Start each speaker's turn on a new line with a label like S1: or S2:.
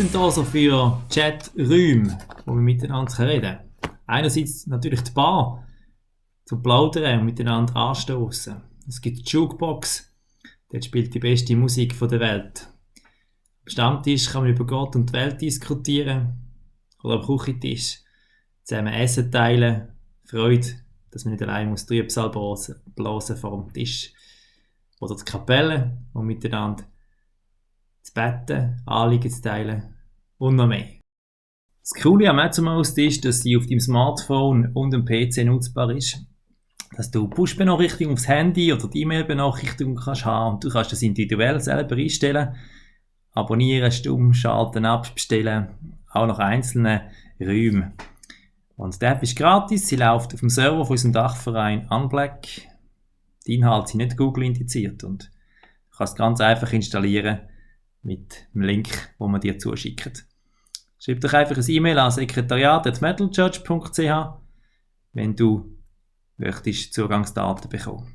S1: denn da so für Chaträume, wo wir miteinander reden können? Einerseits natürlich die Bar, zum Plaudern und miteinander anstoßen. Es gibt die Jukebox, dort spielt die beste Musik der Welt. Am Stammtisch kann man über Gott und die Welt diskutieren. Oder am Küchentisch zusammen Essen teilen. Freude, dass man nicht allein muss Trübsal blasen vor dem Tisch. Oder die Kapelle, wo miteinander zu betten, Anliegen zu teilen und noch mehr. Das Coole am Matchmaus ist, dass sie auf deinem Smartphone und dem PC nutzbar ist. Dass du Push-Benachrichtigungen aufs Handy oder die E-Mail-Benachrichtigung kannst haben und du kannst das individuell selber einstellen. Abonnieren, stumm schalten, abbestellen, auch nach einzelnen Räumen. Und die App ist gratis, sie läuft auf dem Server von unserem Dachverein Unblack. Die Inhalte sind nicht Google indiziert und du kannst es ganz einfach installieren mit dem Link, den wir dir zuschicken. Schreib doch einfach ein E-Mail an sekretariat@metalchurch.ch, wenn du möchtest Zugangsdaten bekommen.